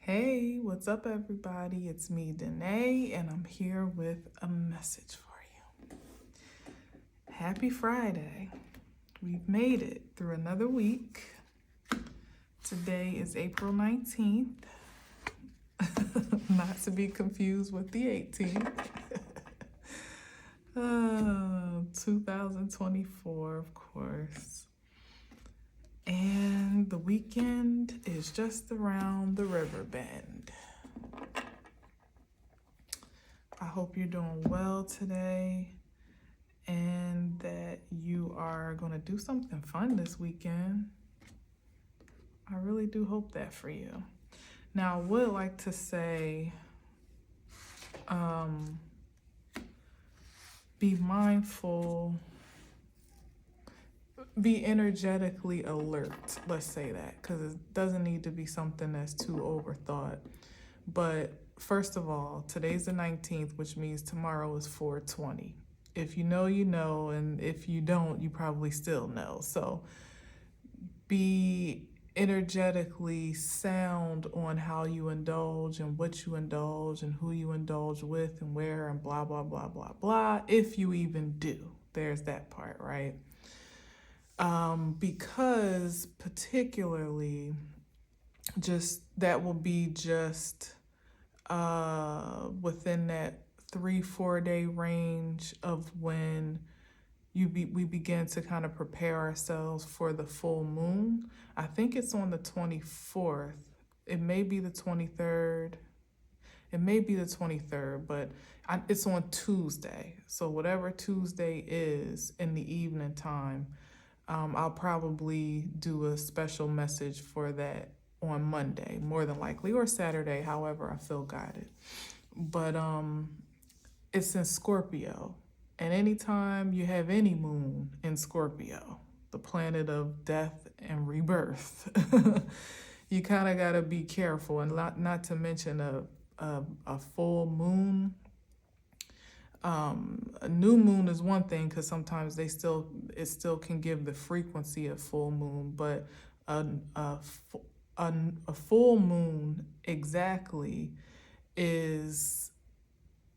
Hey, what's up, everybody? It's me, Danae, and I'm here with a message for you. Happy Friday. We've made it through another week. Today is April 19th, not to be confused with the 18th. 2024, of course. And the weekend is just around the river bend. I hope you're doing well today and that you are going to do something fun this weekend. I really do hope that for you. Now, I would like to say, be mindful, be energetically alert, let's say that, because it doesn't need to be something that's too overthought. But first of all, today's the 19th, which means tomorrow is 420. If you know, you know, and if you don't, you probably still know. So be energetically sound on how you indulge and what you indulge and who you indulge with and where and blah, blah, blah, blah, blah, if you even do. There's that part, right? Because particularly just that will be just within that 3-4 day range of when we begin to kind of prepare ourselves for the full moon. I think it's on the 24th. It may be the 23rd. It may be the 23rd, but it's on Tuesday. So whatever Tuesday is in the evening time, I'll probably do a special message for that on Monday, more than likely, or Saturday, however I feel guided. But it's in Scorpio. And anytime you have any moon in Scorpio, the planet of death and rebirth, you kind of got to be careful. And not to mention a full moon. A new moon is one thing because sometimes it still can give the frequency of full moon, but a full moon exactly is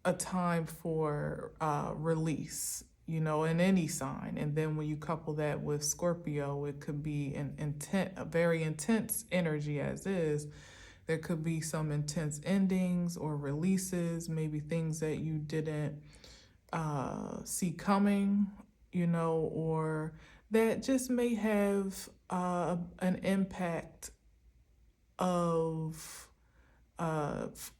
a time for release, in any sign. And then when you couple that with Scorpio, it could be a very intense energy as is. There could be some intense endings or releases, maybe things that you didn't see coming, or that just may have an impact of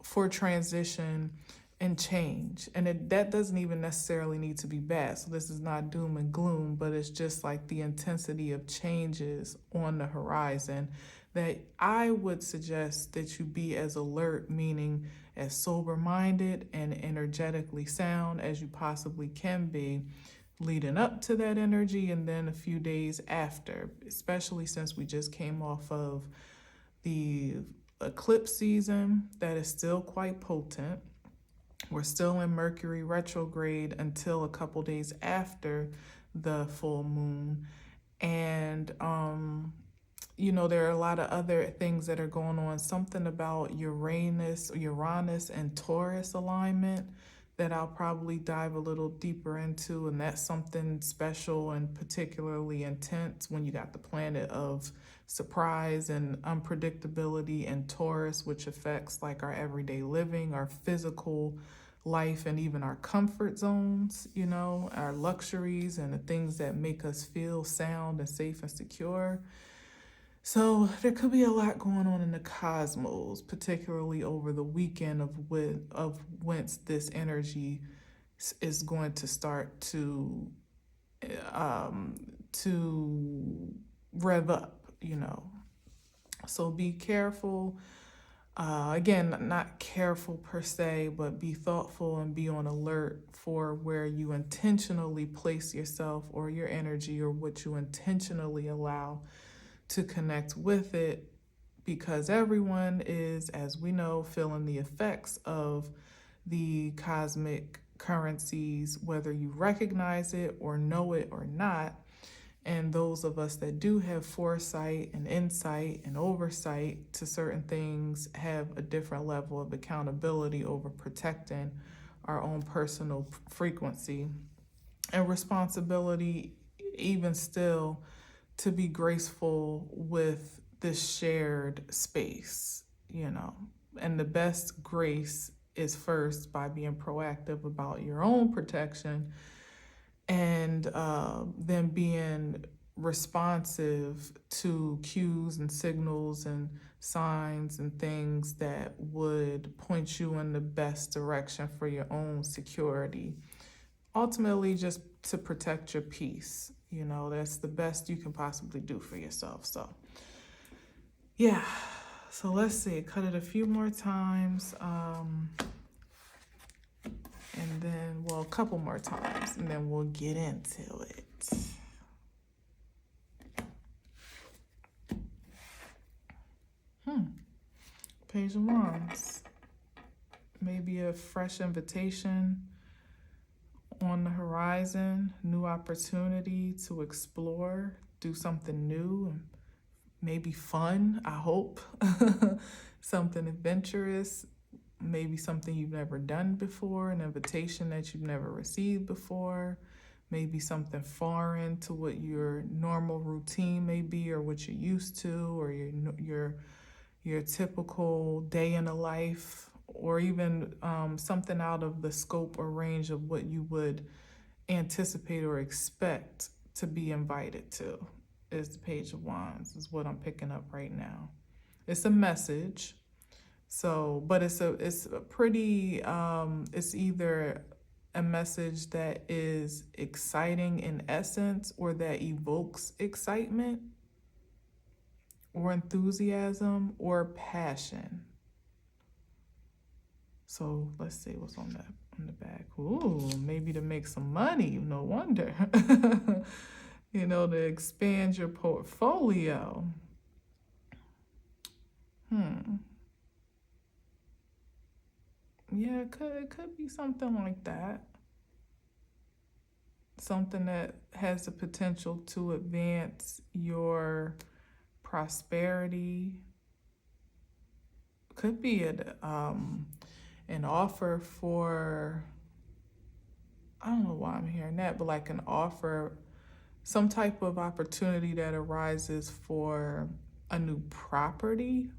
for transition and change. And that doesn't even necessarily need to be bad. So this is not doom and gloom, but it's just like the intensity of changes on the horizon that I would suggest that you be as alert, meaning as sober-minded and energetically sound as you possibly can be leading up to that energy, and then a few days after, especially since we just came off of the eclipse season that is still quite potent. We're still in Mercury retrograde until a couple days after the full moon. And, there are a lot of other things that are going on. Something about Uranus and Taurus alignment that I'll probably dive a little deeper into. And that's something special and particularly intense when you got the planet of surprise and unpredictability and Taurus, which affects like our everyday living, our physical life, and even our comfort zones, our luxuries and the things that make us feel sound and safe and secure. So there could be a lot going on in the cosmos, particularly over the weekend of whence this energy is going to start to rev up, So be careful. Again, not careful per se, but be thoughtful and be on alert for where you intentionally place yourself or your energy or what you intentionally allow to connect with it, because everyone is, as we know, feeling the effects of the cosmic currencies, whether you recognize it or know it or not. And those of us that do have foresight and insight and oversight to certain things have a different level of accountability over protecting our own personal frequency and responsibility, even still, to be graceful with this shared space, you know. And the best grace is first by being proactive about your own protection, and then being responsive to cues and signals and signs and things that would point you in the best direction for your own security. Ultimately, just to protect your peace. You know, that's the best you can possibly do for yourself. So, yeah. So let's see. Cut it a few more times. And then, well, a couple more times, and then we'll get into it. Page of Wands. Maybe a fresh invitation on the horizon, new opportunity to explore, do something new, maybe fun, I hope. Something adventurous, maybe something you've never done before, an invitation that you've never received before, maybe something foreign to what your normal routine may be, or what you're used to, or your typical day in a life, or even something out of the scope or range of what you would anticipate or expect to be invited to. Is the Page of Wands, is what I'm picking up right now. It's a message. So, but it's a pretty, it's either a message that is exciting in essence, or that evokes excitement or enthusiasm or passion. So let's see what's on the back. Ooh, maybe to make some money, no wonder. You know, to expand your portfolio. Yeah, it could be something like that. Something that has the potential to advance your prosperity. Could be an offer for, I don't know why I'm hearing that, but like an offer, some type of opportunity that arises for a new property.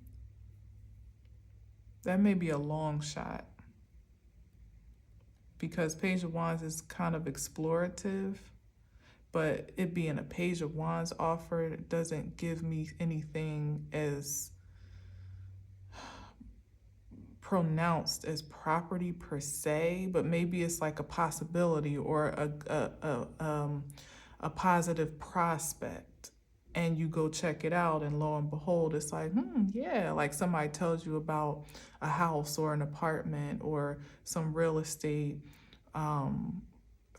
That may be a long shot, because Page of Wands is kind of explorative, but it being a Page of Wands offer doesn't give me anything as pronounced as property per se, but maybe it's like a possibility or a positive prospect, and you go check it out, and lo and behold, it's like, yeah, like somebody tells you about a house or an apartment or some real estate,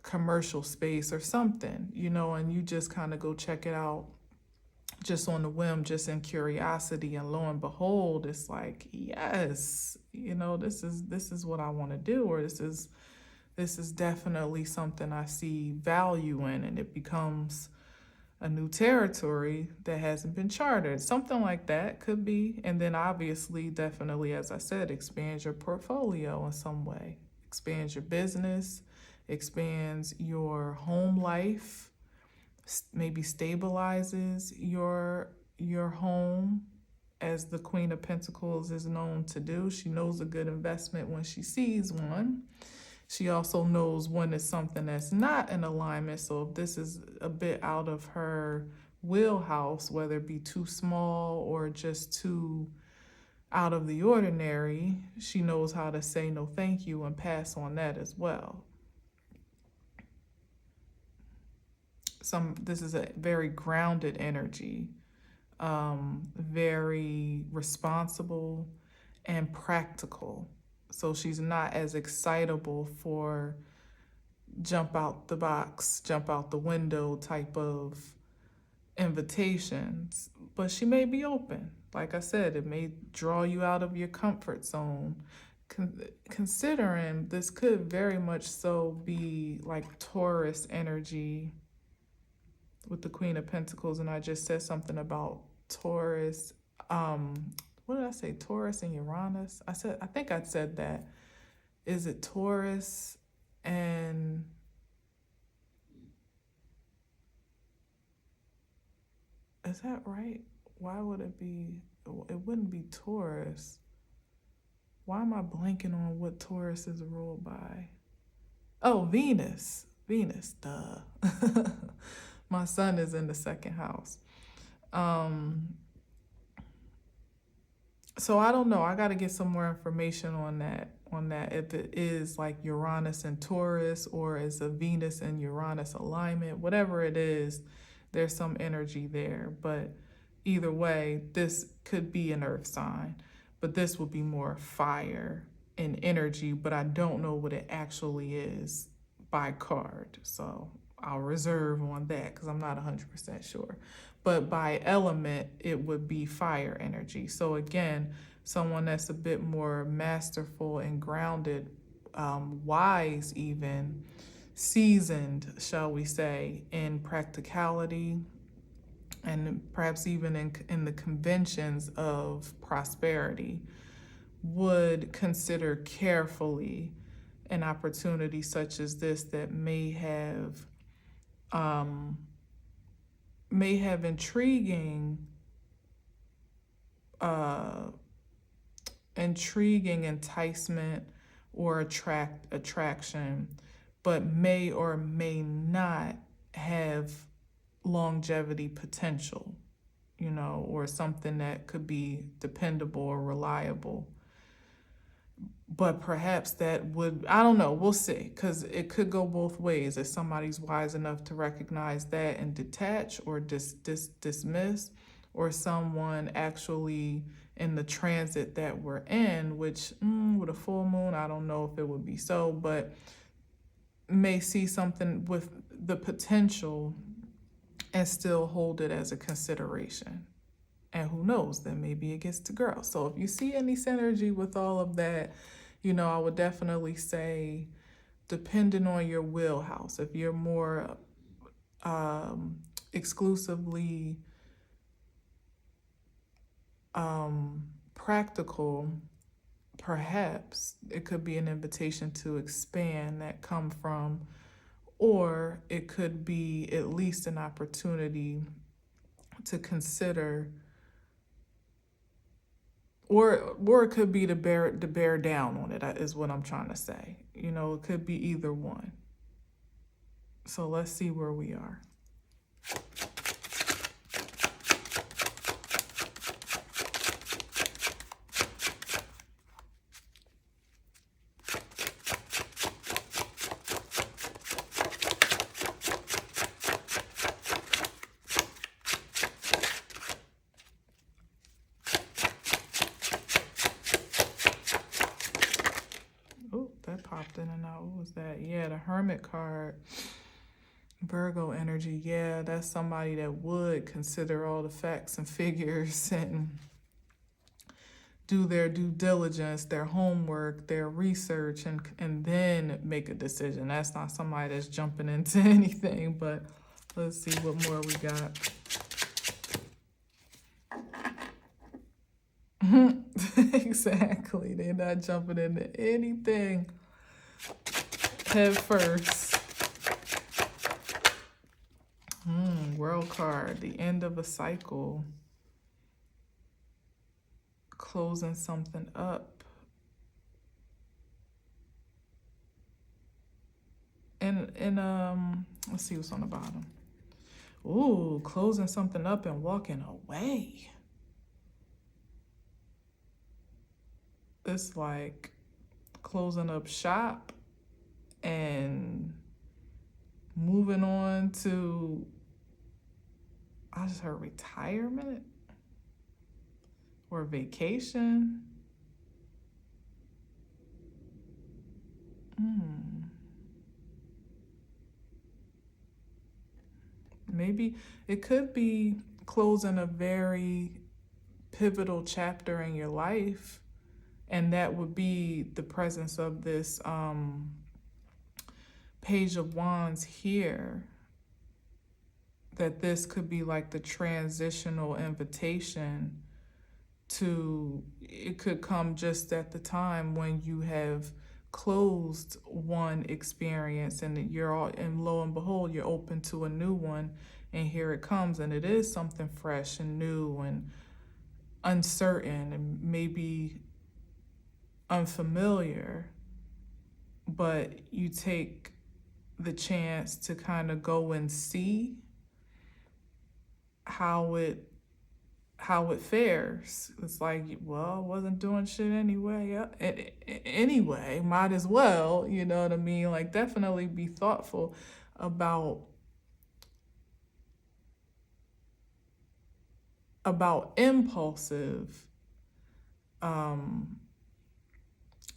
commercial space or something, you know, and you just kind of go check it out just on the whim, just in curiosity, and lo and behold, it's like, yes, you know, this is what I want to do, or this is definitely something I see value in, and it becomes a new territory that hasn't been charted. Something like that could be. And then obviously, definitely, as I said, expands your portfolio in some way, expands your business, expands your home life, maybe stabilizes your home, as the Queen of Pentacles is known to do. She knows a good investment when she sees one. She also knows when it's something that's not in alignment. So if this is a bit out of her wheelhouse, whether it be too small or just too out of the ordinary, she knows how to say no thank you and pass on that as well. This is a very grounded energy, very responsible and practical. So she's not as excitable for jump out the box, jump out the window type of invitations, but she may be open. Like I said, it may draw you out of your comfort zone. Considering this could very much so be like Taurus energy with the Queen of Pentacles, and I just said something about Taurus. What did I say? Taurus and Uranus. I think I said that. Is it Taurus and is that right? Why would it be? It wouldn't be Taurus. Why am I blanking on what Taurus is ruled by? Oh, Venus. Venus, duh. My sun is in the second house. So I don't know. I got to get some more information on that. If it is like Uranus and Taurus, or is a Venus and Uranus alignment, whatever it is, there's some energy there. But either way, this could be an earth sign, but this would be more fire and energy, but I don't know what it actually is by card. So I'll reserve on that because I'm not 100% sure. But by element, it would be fire energy. So again, someone that's a bit more masterful and grounded, wise even, seasoned, shall we say, in practicality, and perhaps even in the conventions of prosperity, would consider carefully an opportunity such as this that may have intriguing enticement or attraction, but may or may not have longevity potential, or something that could be dependable or reliable. But perhaps that would, I don't know, we'll see, because it could go both ways. If somebody's wise enough to recognize that and detach or dismiss, or someone actually in the transit that we're in, which with a full moon, I don't know if it would be so, but may see something with the potential and still hold it as a consideration. And who knows, then maybe it gets to grow. So if you see any synergy with all of that, I would definitely say, depending on your wheelhouse, if you're more exclusively practical, perhaps it could be an invitation to expand that come from, or it could be at least an opportunity to consider, or it could be to bear down on it, is what I'm trying to say. It could be either one. So let's see where we are. Popped in and out. What was that? Yeah, the Hermit card. Virgo energy. Yeah, that's somebody that would consider all the facts and figures and do their due diligence, their homework, their research, and then make a decision. That's not somebody that's jumping into anything, but let's see what more we got. Exactly. They're not jumping into anything head first. World card, the end of a cycle, closing something up. And let's see what's on the bottom. Ooh, closing something up and walking away. It's like closing up shop and moving on to, I just heard retirement or vacation. Maybe it could be closing a very pivotal chapter in your life, and that would be the presence of this Page of Wands here. that this could be like the transitional invitation to, it could come just at the time when you have closed one experience and you're all, and lo and behold, you're open to a new one, and here it comes, and it is something fresh and new and uncertain and maybe unfamiliar, but you take the chance to kind of go and see how it fares. It's like, well, I wasn't doing shit anyway. Anyway, might as well, you know what I mean? Like, definitely be thoughtful about impulsive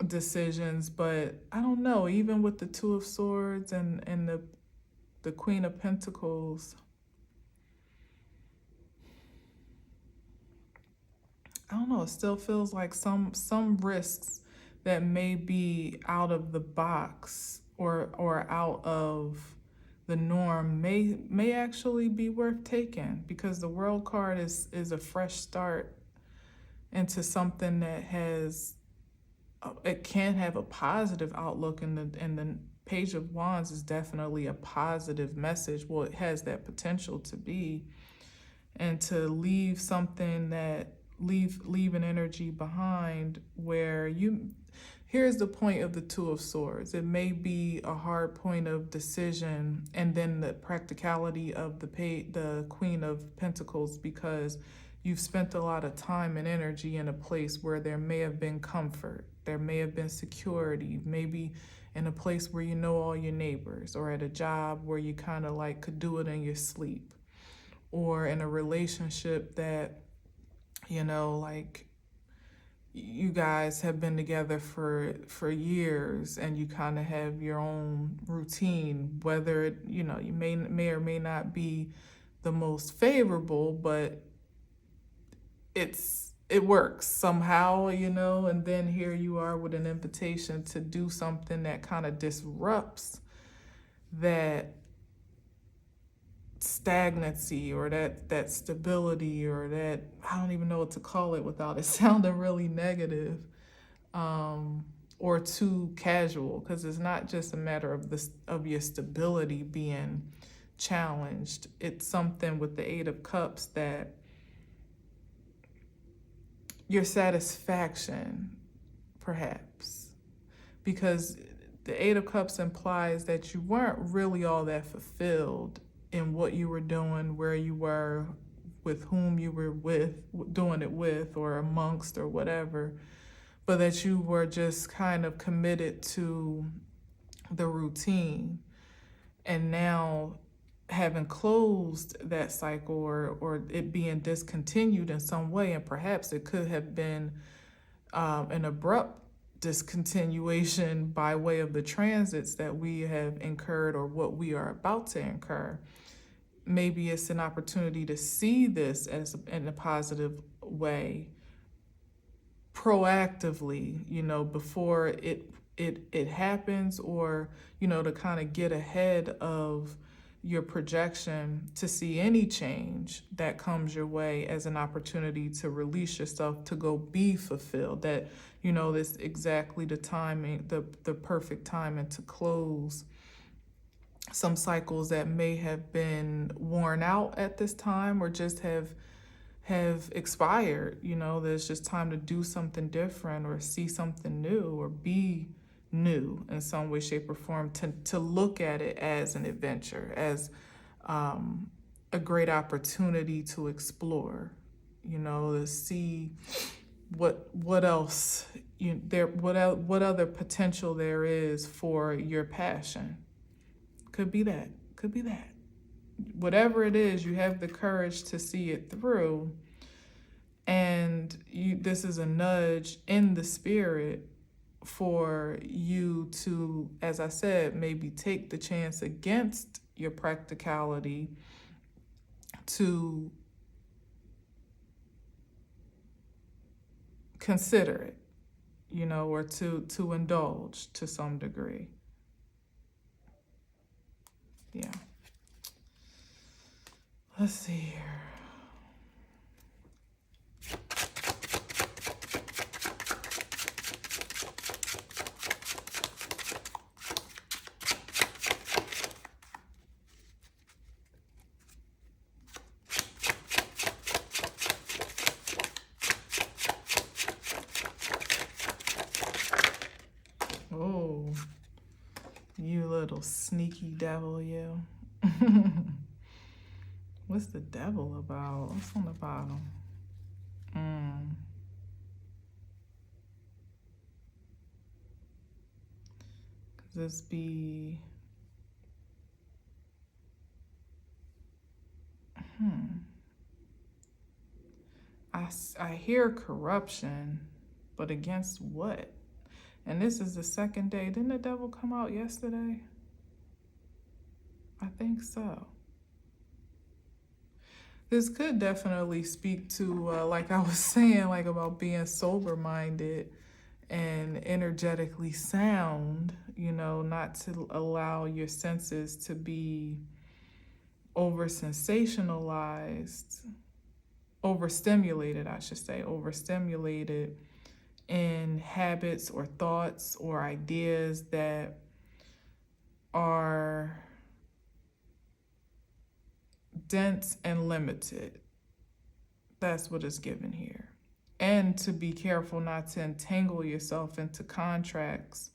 decisions. But I don't know, even with the Two of Swords and the Queen of Pentacles, I don't know, it still feels like some risks that may be out of the box or out of the norm may actually be worth taking, because the World card is a fresh start into something that has, it can have a positive outlook, and the Page of Wands is definitely a positive message. Well, it has that potential to be, and to leave something that leave an energy behind where here's the point of the Two of Swords. It may be a hard point of decision, and then the practicality of the Queen of Pentacles, because you've spent a lot of time and energy in a place where there may have been comfort, there may have been security, maybe in a place where you know all your neighbors, or at a job where you kind of like could do it in your sleep, or in a relationship that, you know, like you guys have been together for years, and you kind of have your own routine, whether it, you know, you may or may not be the most favorable, but it works somehow, you know. And then here you are with an invitation to do something that kind of disrupts that stagnancy, or that stability, or that, I don't even know what to call it without it sounding really negative, or too casual, because it's not just a matter of your stability being challenged. It's something with the Eight of Cups that your satisfaction, perhaps, because the Eight of Cups implies that you weren't really all that fulfilled in what you were doing, where you were, with whom you were doing it with, or amongst, or whatever, but that you were just kind of committed to the routine. And now, having closed that cycle, or it being discontinued in some way, and perhaps it could have been an abrupt discontinuation by way of the transits that we have incurred, or what we are about to incur. Maybe it's an opportunity to see this in a positive way, proactively, you know, before it happens, or, you know, to kind of get ahead of your projection, to see any change that comes your way as an opportunity to release yourself, to go be fulfilled. That, you know, this exactly the timing, the perfect timing to close some cycles that may have been worn out at this time, or just have expired. You know, there's just time to do something different, or see something new, or be new in some way, shape, or form, to look at it as an adventure, as a great opportunity to explore, you know, to see what else what other potential there is for your passion. Could be that. Whatever it is, you have the courage to see it through. And this is a nudge in the spirit for you to, as I said, maybe take the chance against your practicality, to consider it, you know, or to indulge to some degree. Yeah. Let's see here. Oh, you little sneaky devil, you. What's the devil about? What's on the bottom? Could this be... I hear corruption, but against what? And this is the second day. Didn't the devil come out yesterday? I think so. This could definitely speak to, like I was saying, like about being sober-minded and energetically sound, you know, not to allow your senses to be over-sensationalized, overstimulated, I should say, overstimulated in habits or thoughts or ideas that are dense and limited. That's what is given here. And to be careful not to entangle yourself into contracts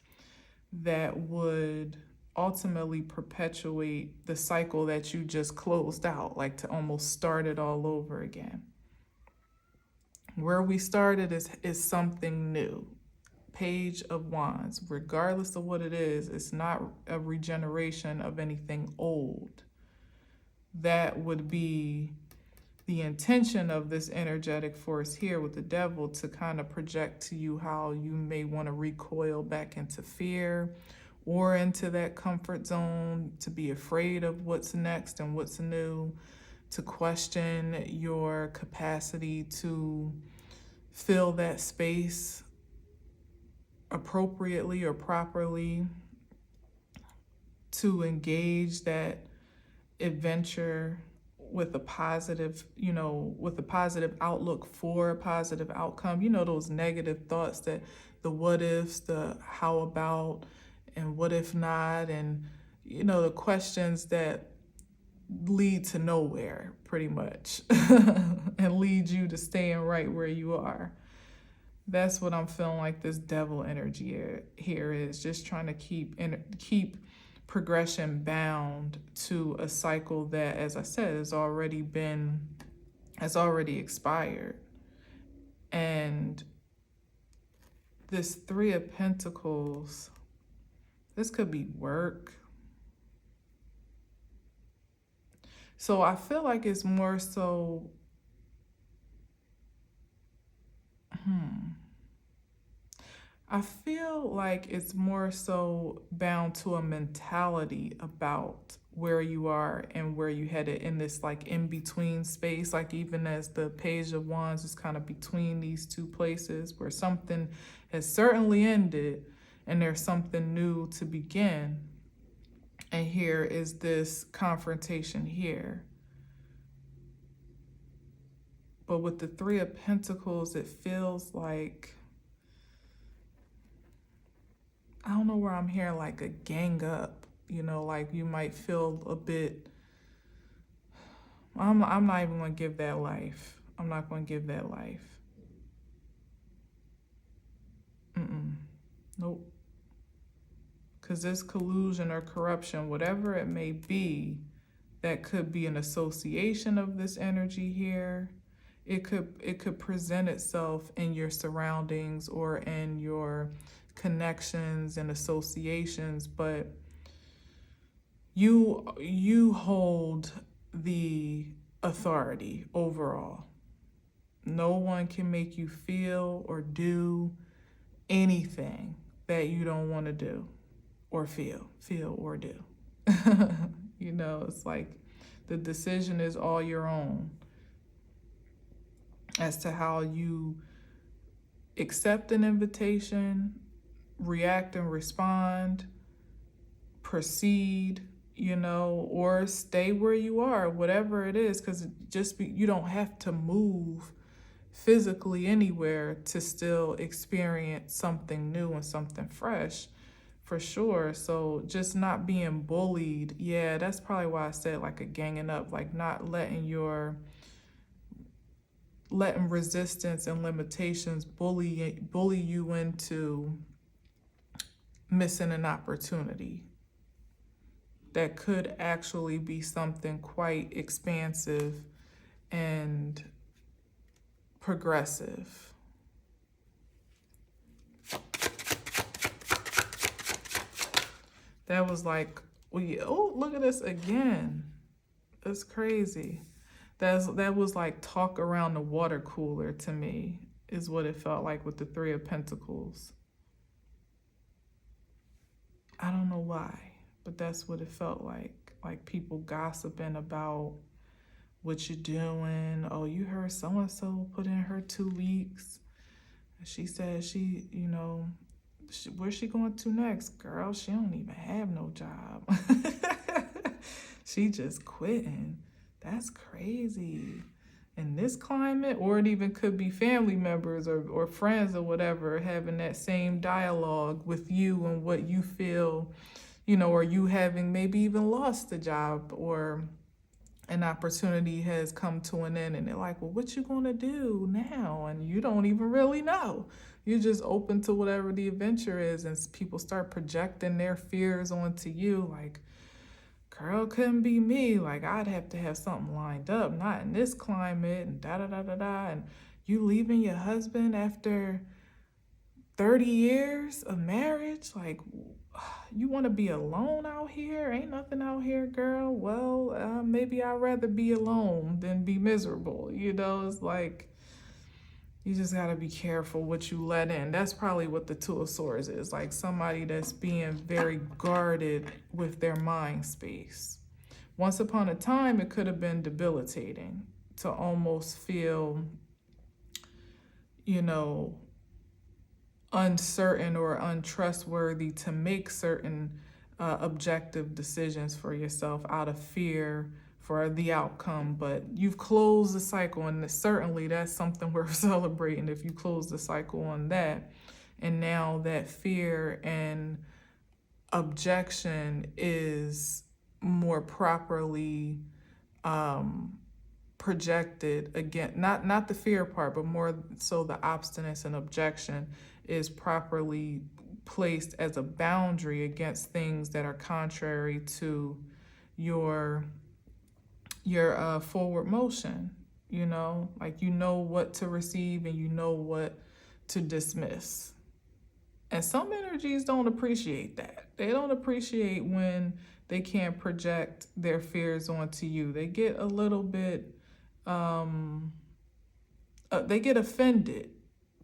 that would ultimately perpetuate the cycle that you just closed out, like to almost start it all over again. Where we started is something new. Page of Wands, regardless of what it is, it's not a regeneration of anything old. That would be the intention of this energetic force here with the devil, to kind of project to you how you may want to recoil back into fear or into that comfort zone, to be afraid of what's next and what's new, to question your capacity to fill that space appropriately or properly, to engage that adventure with a positive, you know, with a positive outlook for a positive outcome. You know, those negative thoughts, that the what ifs, the how about, and what if not, and, you know, the questions that lead to nowhere, pretty much, and lead you to staying right where you are. That's what I'm feeling like this devil energy here is, just trying to keep progression bound to a cycle that, as I said, has already expired. And this Three of Pentacles, this could be work. So I feel like it's more so, I feel like it's more so bound to a mentality about where you are and where you headed in this like in-between space. Like even as the Page of Wands is kind of between these two places where something has certainly ended and there's something new to begin. And here is this confrontation here. But with the Three of Pentacles, it feels like, I don't know where I'm hearing like a gang up, you know, like you might feel a bit, I'm not even going to give that life. I'm not going to give that life. Nope. Because this collusion or corruption, whatever it may be, that could be an association of this energy here. It could present itself in your surroundings or in your connections and associations, but you hold the authority overall. No one can make you feel or do anything that you don't want to do or feel or do. You know, it's like the decision is all your own as to how you accept an invitation, react and respond, proceed, or stay where you are, whatever it is, because you don't have to move physically anywhere to still experience something new and something fresh, for sure. So just not being bullied, yeah, that's probably why I said like a ganging up, like not letting resistance and limitations bully you into missing an opportunity that could actually be something quite expansive and progressive. That was like, oh, look at this again. That's crazy. That was like talk around the water cooler to me, is what it felt like with the Three of Pentacles. I don't know why, but that's what it felt like. Like people gossiping about what you're doing. Oh, you heard so-and-so put in her 2 weeks. She said where's she going to next? Girl, she don't even have no job. She just quitting. That's crazy. In this climate, or it even could be family members or friends or whatever, having that same dialogue with you and what you feel, or you having maybe even lost the job, or an opportunity has come to an end and they're like, well, what you gonna do now? And you don't even really know. You're just open to whatever the adventure is, and people start projecting their fears onto you, like, girl, couldn't be me. Like, I'd have to have something lined up, not in this climate, and da-da-da-da-da. And you leaving your husband after 30 years of marriage? Like, you want to be alone out here? Ain't nothing out here, girl. Well, maybe I'd rather be alone than be miserable. It's like, you just got to be careful what you let in. That's probably what the Two of Swords is, like somebody that's being very guarded with their mind space. Once upon a time, it could have been debilitating to almost feel, uncertain or untrustworthy to make certain objective decisions for yourself out of fear for the outcome. But you've closed the cycle, and certainly that's something worth celebrating if you close the cycle on that. And now that fear and objection is more properly projected again, not the fear part, but more so the obstinance and objection is properly placed as a boundary against things that are contrary to your forward motion. Like what to receive and what to dismiss. And some energies don't appreciate that. They don't appreciate when they can't project their fears onto you. They get a little bit they get offended.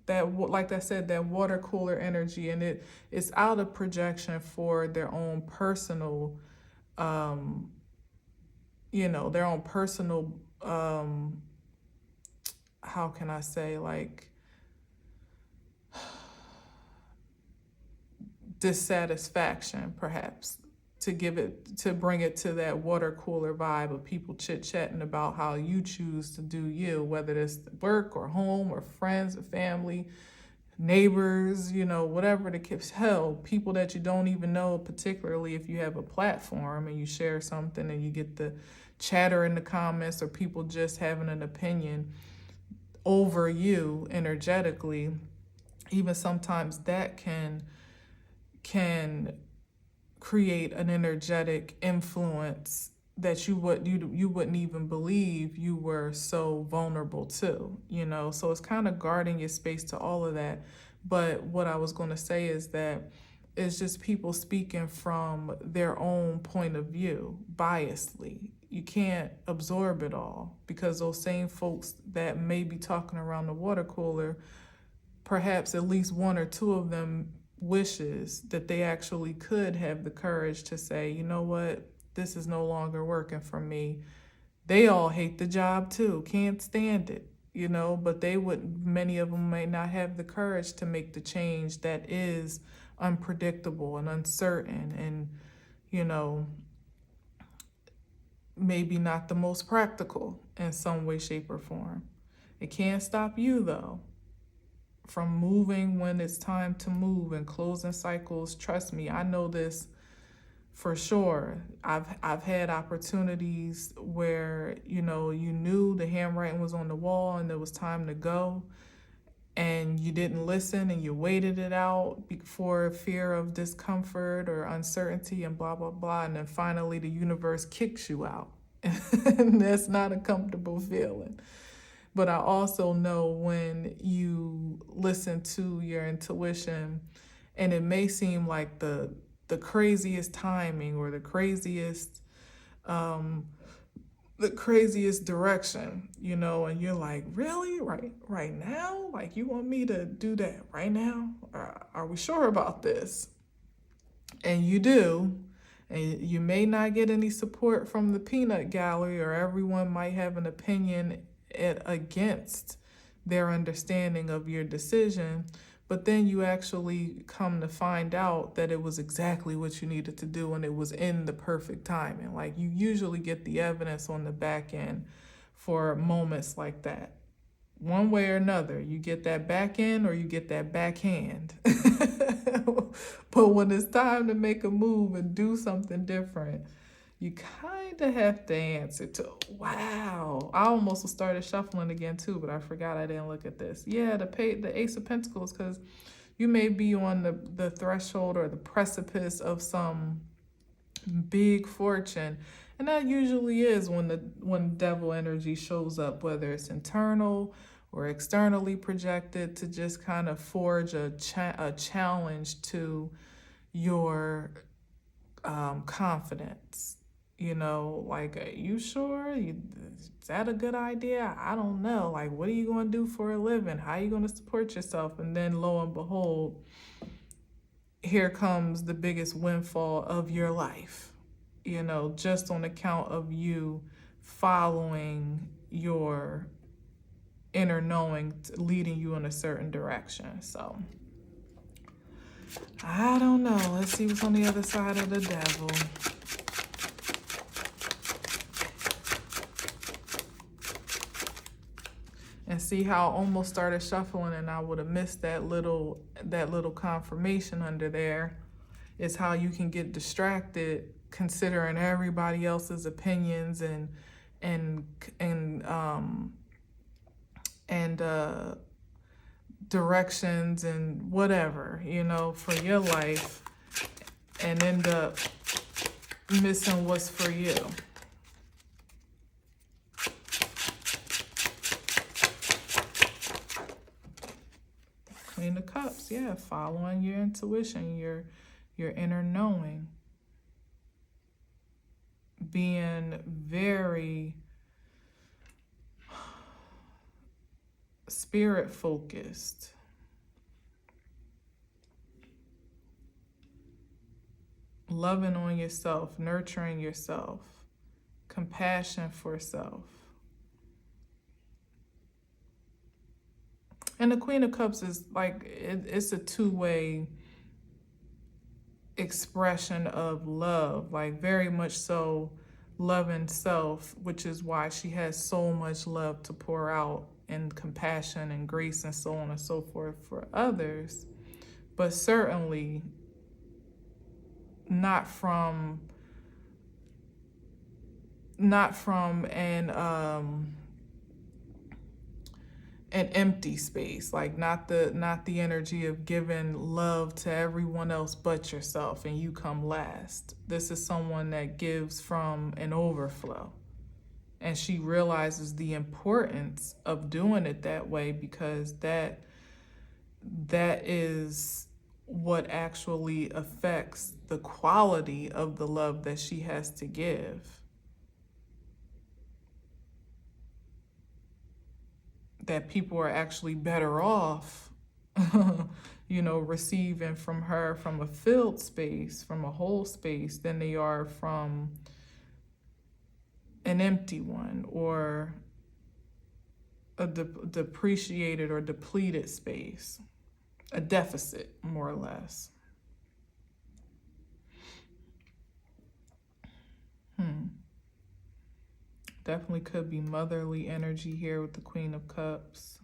That, like I said, that water cooler energy, and it's out of projection for their own personal, their own personal, how can I say, like, dissatisfaction, perhaps, to bring it to that water cooler vibe of people chit-chatting about how you choose to do you, whether it's work or home or friends or family, neighbors, whatever the case. Hell, people that you don't even know, particularly if you have a platform and you share something and you get the chatter in the comments, or people just having an opinion over you energetically. Even sometimes that can create an energetic influence that you wouldn't even believe you were so vulnerable to, So it's kind of guarding your space to all of that. But what I was going to say is that it's just people speaking from their own point of view, biasly. You can't absorb it all, because those same folks that may be talking around the water cooler, perhaps at least one or two of them wishes that they actually could have the courage to say, you know what, this is no longer working for me. They all hate the job too, can't stand it, but many of them may not have the courage to make the change that is unpredictable and uncertain and, maybe not the most practical in some way, shape, or form. It can't stop you, though, from moving when it's time to move and closing cycles. Trust me, I know this for sure. I've had opportunities where, you knew the handwriting was on the wall and it was time to go, and you didn't listen and you waited it out for fear of discomfort or uncertainty and blah, blah, blah. And then finally the universe kicks you out. And that's not a comfortable feeling. But I also know when you listen to your intuition, and it may seem like the craziest timing or the craziest direction, and you're like, really? Right now? Like, you want me to do that right now? Are we sure about this? And you do. And you may not get any support from the peanut gallery, or everyone might have an opinion against their understanding of your decision. But then you actually come to find out that it was exactly what you needed to do, and it was in the perfect timing. Like, you usually get the evidence on the back end for moments like that. One way or another, you get that back end or you get that backhand. But when it's time to make a move and do something different, you kind of have to answer to, wow. I almost started shuffling again too, but I forgot I didn't look at this. Yeah, the Ace of Pentacles, because you may be on the threshold or the precipice of some big fortune. And that usually is when devil energy shows up, whether it's internal or externally projected, to just kind of forge a challenge to your confidence. Like, are you sure? Is that a good idea? I don't know. Like, what are you going to do for a living? How are you going to support yourself? And then lo and behold, here comes the biggest windfall of your life, just on account of you following your inner knowing, leading you in a certain direction. So I don't know. Let's see what's on the other side of the devil. And see how I almost started shuffling and I would have missed that little confirmation under there. Is how you can get distracted considering everybody else's opinions and directions and whatever, for your life, and end up missing what's for you. Queen of Cups, yeah, following your intuition, your inner knowing, being very spirit focused. Loving on yourself, nurturing yourself, compassion for self. And the Queen of Cups is like, it's a two-way expression of love, like very much so loving self, which is why she has so much love to pour out and compassion and grace and so on and so forth for others, but certainly not from an empty space, like not the energy of giving love to everyone else but yourself and you come last. This is someone that gives from an overflow, and she realizes the importance of doing it that way, because that is what actually affects the quality of the love that she has to give. That people are actually better off, receiving from her from a filled space, from a whole space, than they are from an empty one or a depreciated or depleted space, a deficit, more or less. Definitely could be motherly energy here with the Queen of Cups.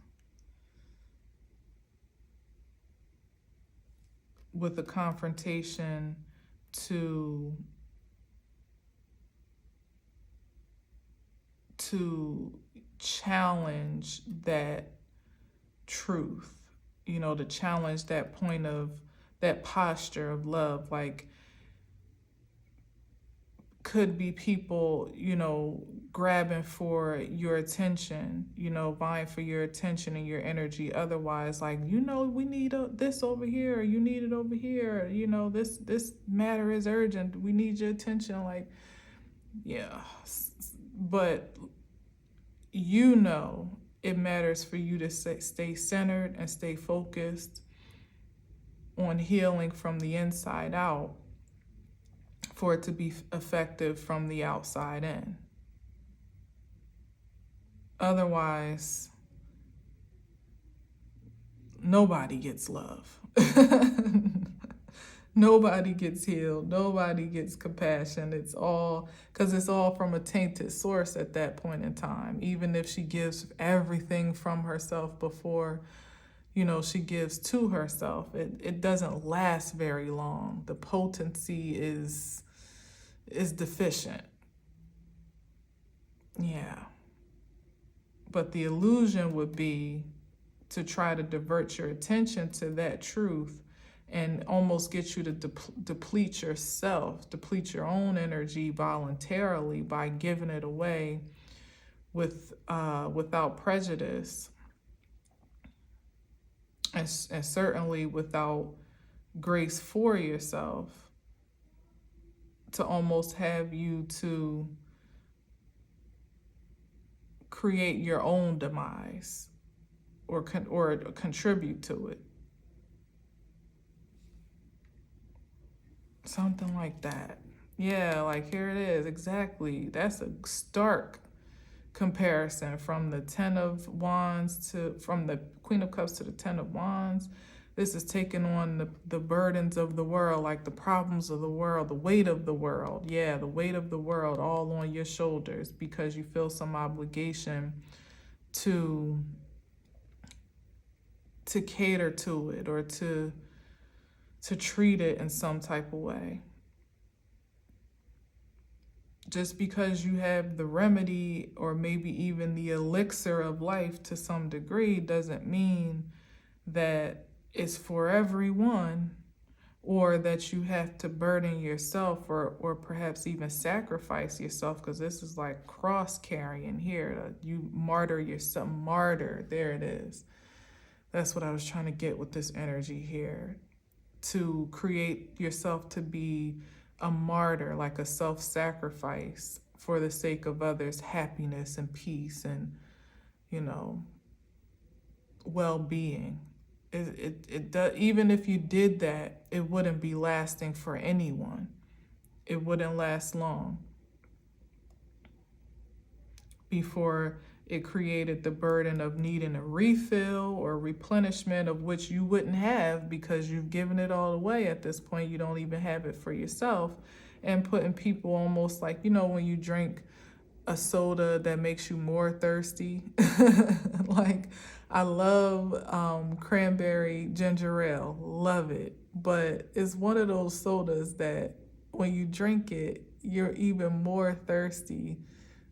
With a confrontation to challenge that truth, to challenge that point of that posture of love. Like, could be people, grabbing for your attention, vying for your attention and your energy. Otherwise, like, we need this over here, you need it over here, this matter is urgent, we need your attention. Like, yeah. But it matters for you to stay centered and stay focused on healing from the inside out for it to be effective from the outside in. Otherwise, nobody gets love. Nobody gets healed. Nobody gets compassion. It's all because it's all from a tainted source at that point in time. Even if she gives everything from herself before, she gives to herself, it doesn't last very long. The potency is deficient. Yeah. But the illusion would be to try to divert your attention to that truth and almost get you to deplete yourself, deplete your own energy voluntarily by giving it away without prejudice, and certainly without grace for yourself, to almost have you to create your own demise or contribute to it. Something like that. Yeah, like here it is. Exactly. That's a stark comparison from the Ten of Wands from the Queen of Cups to the Ten of Wands. This is taking on the burdens of the world, like the problems of the world, the weight of the world. Yeah, the weight of the world all on your shoulders because you feel some obligation to cater to it or to treat it in some type of way. Just because you have the remedy or maybe even the elixir of life to some degree doesn't mean that it's for everyone, or that you have to burden yourself or perhaps even sacrifice yourself, because this is like cross carrying here. You martyr yourself. Martyr, there it is. That's what I was trying to get with this energy here. To create yourself to be a martyr, like a self-sacrifice for the sake of others' happiness and peace and, well-being. It does, even if you did that, it wouldn't be lasting for anyone. It wouldn't last long before it created the burden of needing a refill or replenishment, of which you wouldn't have because you've given it all away. At this point, you don't even have it for yourself, and putting people almost like, when you drink a soda that makes you more thirsty. Like, I love cranberry ginger ale, love it. But it's one of those sodas that when you drink it, you're even more thirsty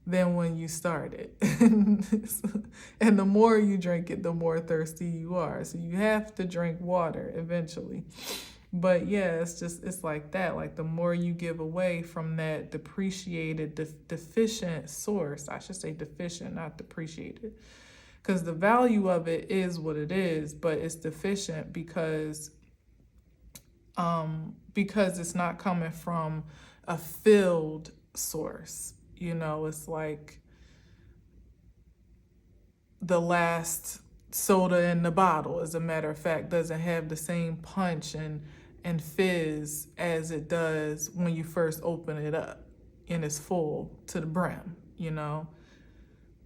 than when you started. And the more you drink it, the more thirsty you are. So you have to drink water eventually. But yeah, it's like that. Like, the more you give away from that depreciated, deficient source, I should say deficient, not depreciated, because the value of it is what it is, but it's deficient because it's not coming from a filled source. It's like the last soda in the bottle, as a matter of fact, doesn't have the same punch and fizz as it does when you first open it up and it's full to the brim,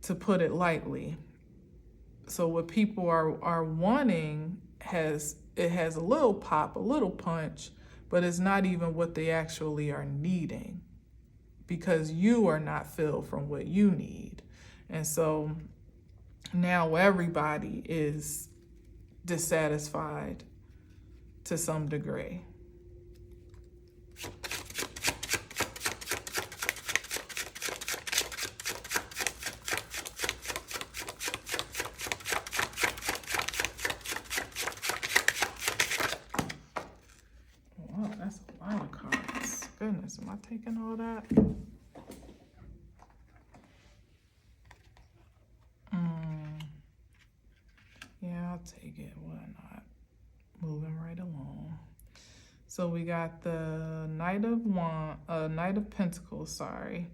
to put it lightly. So what people are wanting has a little pop, a little punch, but it's not even what they actually are needing. because you are not filled from what you need. And so now everybody is dissatisfied to some degree. Wow, that's a lot of cards. Goodness, am I taking all that? Yeah, I'll take it. Why not? Moving right along. So we got the Knight of Pentacles, sorry.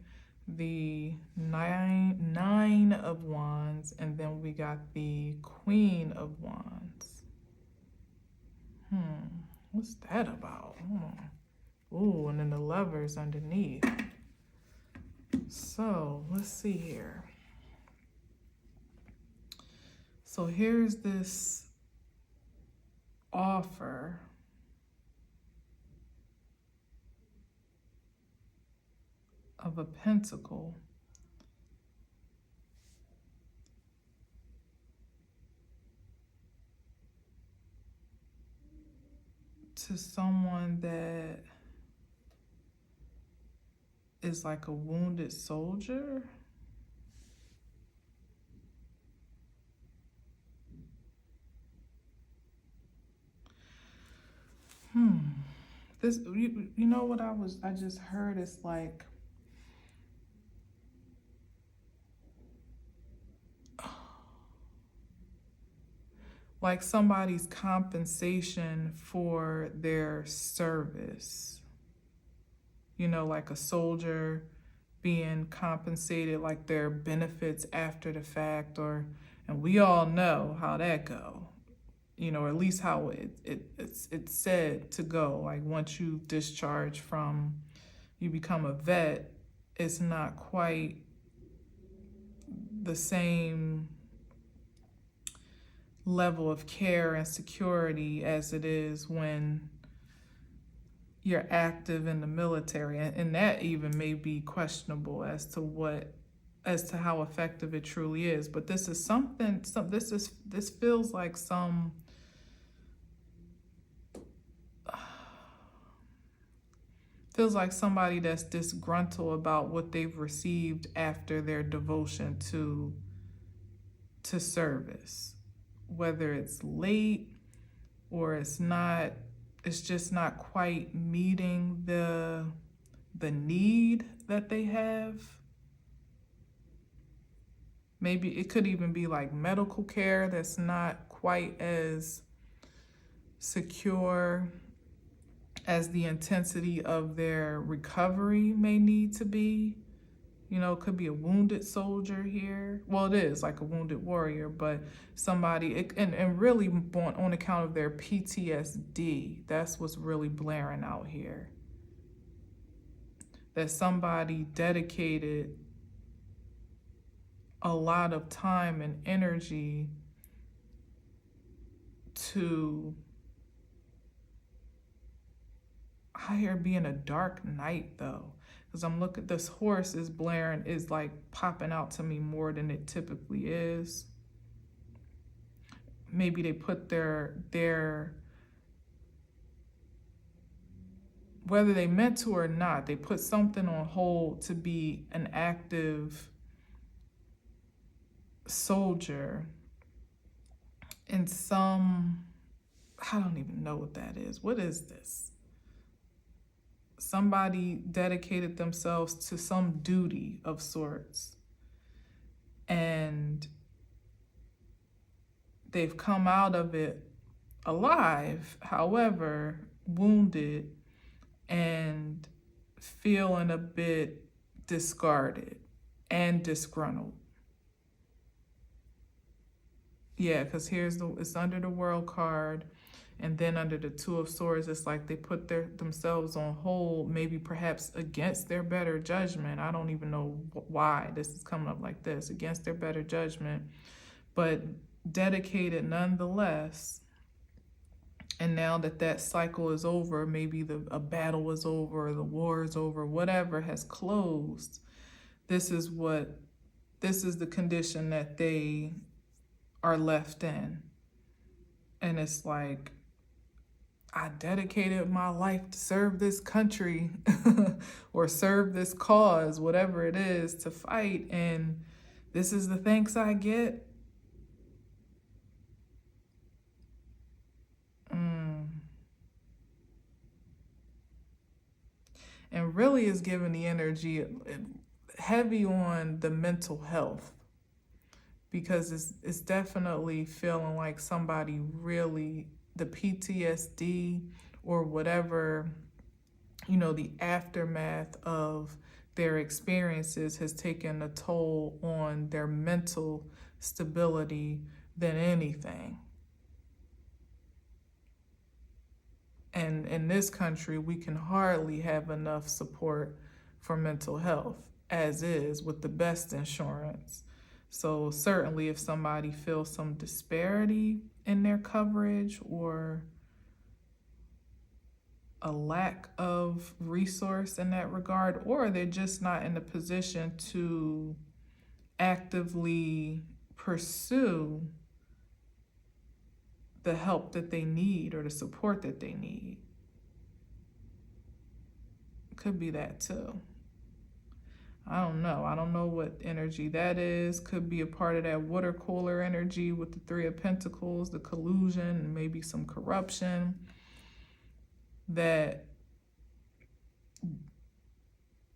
The Nine of Wands, and then we got the Queen of Wands. What's that about? Ooh, and then the Lovers underneath. So let's see here. So here's this offer of a pentacle to someone that is like a wounded soldier. This, you know what I just heard is like somebody's compensation for their service. You know, like a soldier being compensated, like their benefits after the fact, and we all know how that go. You know, or at least how it's said to go. Like once you discharge from, you become a vet, it's not quite the same level of care and security as it is when you're active in the military, and that even may be questionable as to how effective it truly is. But this is this feels like somebody that's disgruntled about what they've received after their devotion to service, whether it's late or it's not. It's just not quite meeting the need that they have. Maybe it could even be like medical care that's not quite as secure as the intensity of their recovery may need to be. You know, it could be a wounded soldier here. Well, it is like a wounded warrior, but somebody, and really on account of their PTSD, that's what's really blaring out here. That somebody dedicated a lot of time and energy to, I hear being a dark night though. Because I'm looking, this horse is blaring, is like popping out to me more than it typically is. Maybe they put their whether they meant to or not, they put something on hold to be an active soldier in some, I don't even know what that is. What is this? Somebody dedicated themselves to some duty of sorts, and they've come out of it alive, however, wounded and feeling a bit discarded and disgruntled. Yeah, because it's under the World card. And then under the Two of Swords, it's like they put themselves on hold, maybe perhaps against their better judgment. I don't even know why this is coming up like this, against their better judgment, but dedicated nonetheless And now that that cycle is over, maybe a battle is over, or the war is over, whatever has closed, this is the condition that they are left in. And it's like, I dedicated my life to serve this country or serve this cause, whatever it is, to fight, and this is the thanks I get. And really is giving the energy heavy on the mental health, because it's definitely feeling like somebody really, the PTSD or whatever, the aftermath of their experiences has taken a toll on their mental stability than anything. And in this country, we can hardly have enough support for mental health as is, with the best insurance. So certainly if somebody feels some disparity in their coverage or a lack of resource in that regard, or they're just not in a position to actively pursue the help that they need or the support that they need. Could be that too. I don't know. I don't know what energy that is. Could be a part of that water cooler energy with the Three of Pentacles, the collusion, and maybe some corruption that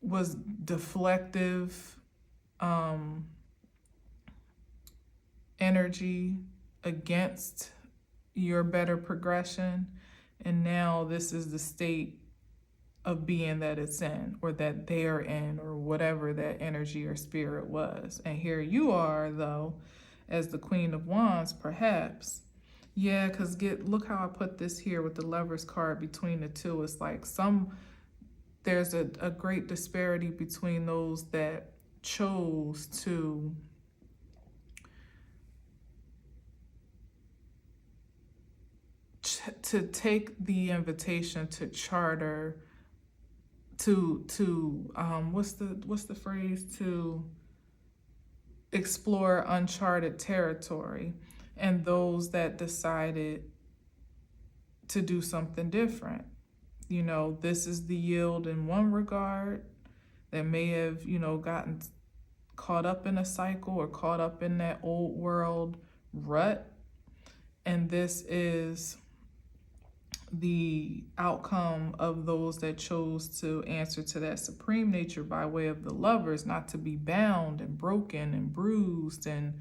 was deflective energy against your better progression. And now this is the state of being that it's in, or that they're in, or whatever that energy or spirit was. And here you are, though, as the Queen of Wands, perhaps. Yeah, because look how I put this here with the Lovers card between the two. It's like there's a great disparity between those that chose to take the invitation to charter, to what's the phrase, to explore uncharted territory, and those that decided to do something different. This is the yield in one regard, that may have gotten caught up in a cycle or caught up in that old world rut, and this is the outcome of those that chose to answer to that supreme nature by way of the Lovers, not to be bound and broken and bruised and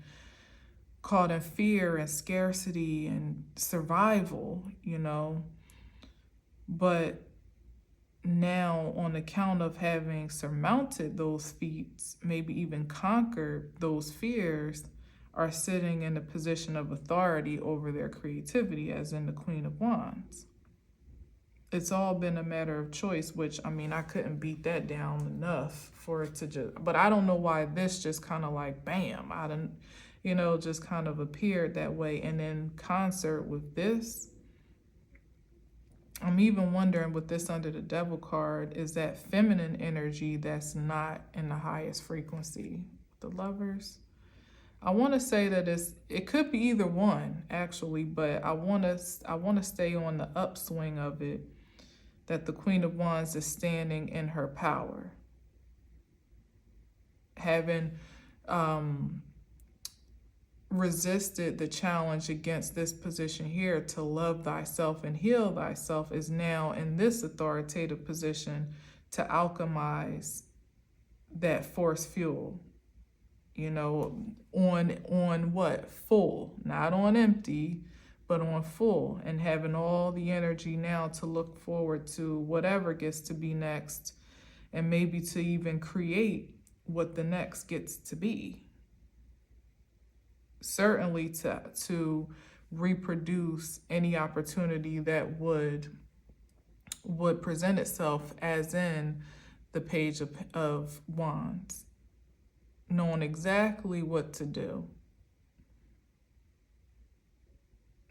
caught in fear and scarcity and survival, But now, on account of having surmounted those feats, maybe even conquered those fears, are sitting in a position of authority over their creativity, as in the Queen of Wands. It's all been a matter of choice, which, I couldn't beat that down enough for it to but I don't know why this just kind of like, bam, I didn't, just kind of appeared that way. And in concert with this, I'm even wondering, with this under the Devil card, is that feminine energy that's not in the highest frequency, the Lovers. I want to say that it could be either one, actually, but I want to stay on the upswing of it, that the Queen of Wands is standing in her power, having resisted the challenge against this position here to love thyself and heal thyself, is now in this authoritative position to alchemize that force fuel, on what? Full, not on empty, but on full, and having all the energy now to look forward to whatever gets to be next, and maybe to even create what the next gets to be. Certainly to reproduce any opportunity that would present itself, as in the Page of Wands, knowing exactly what to do,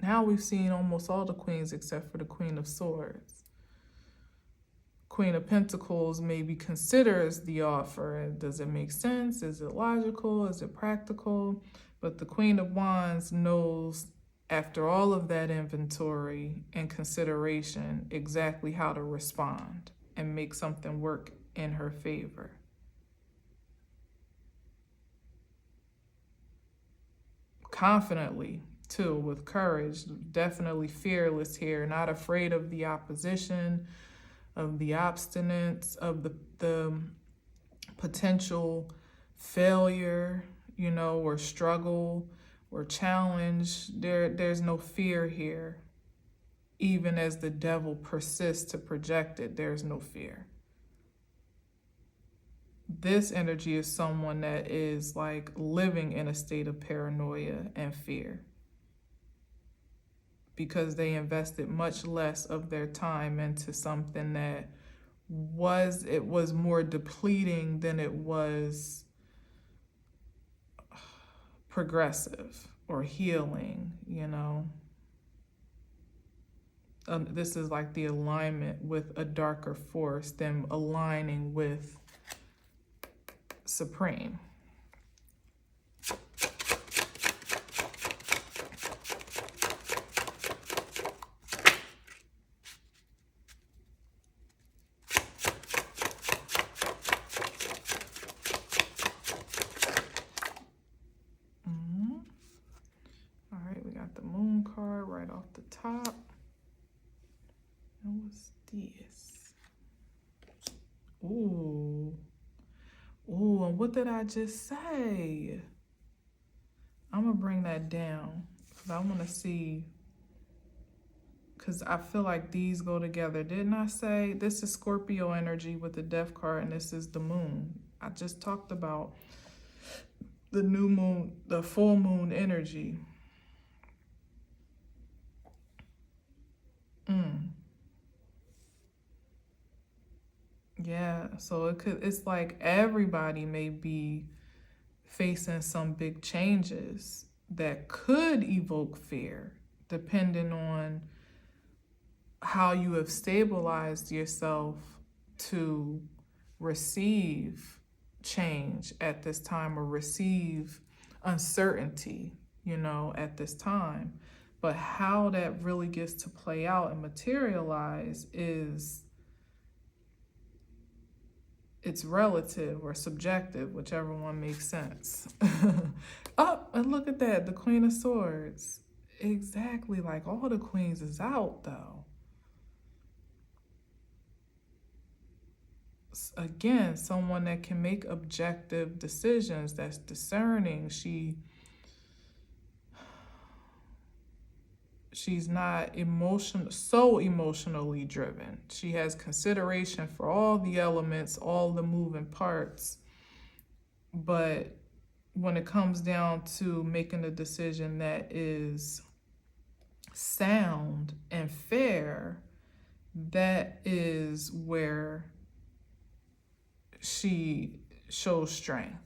Now we've seen almost all the queens except for the Queen of Swords. Queen of Pentacles maybe considers the offer. Does it make sense? Is it logical? Is it practical? But the Queen of Wands knows, after all of that inventory and consideration, exactly how to respond and make something work in her favor. Confidently, too, with courage, definitely fearless here, not afraid of the opposition, of the obstinance, of the potential failure, you know, or struggle or challenge. There's no fear here. Even as the devil persists to project it, there's no fear. This energy is someone that is like living in a state of paranoia and fear, because they invested much less of their time into something that was more depleting than it was progressive or healing, you know. This is like the alignment with a darker force, them aligning with Supreme. All right, we got the Moon card right off the top. And what's this? Ooh. Ooh, and what did I just say? I'm gonna bring that down because I want to see, because I feel like these go together. Didn't I say this is Scorpio energy with the Death card, and this is the Moon? I just talked about the new moon, the full moon energy. Yeah, so it's like everybody may be facing some big changes that could evoke fear, depending on how you have stabilized yourself to receive change at this time, or receive uncertainty, you know, at this time. But how that really gets to play out and materialize is, it's relative or subjective, whichever one makes sense. Oh, and look at that, the Queen of Swords. Exactly, like all the queens is out though. Again, someone that can make objective decisions, that's discerning. She's not so emotionally driven. She has consideration for all the elements, all the moving parts. But when it comes down to making a decision that is sound and fair, that is where she shows strength.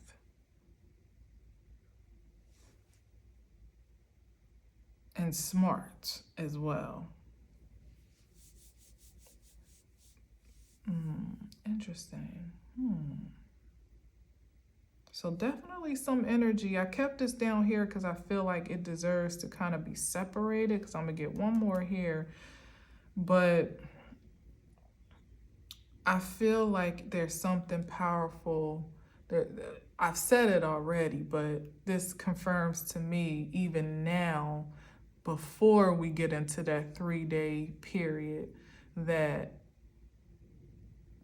And smart as well. Interesting. So definitely some energy. I kept this down here because I feel like it deserves to kind of be separated, because I'm going to get one more here. But I feel like there's something powerful. I've said it already, but this confirms to me even now, before we get into that 3-day period, that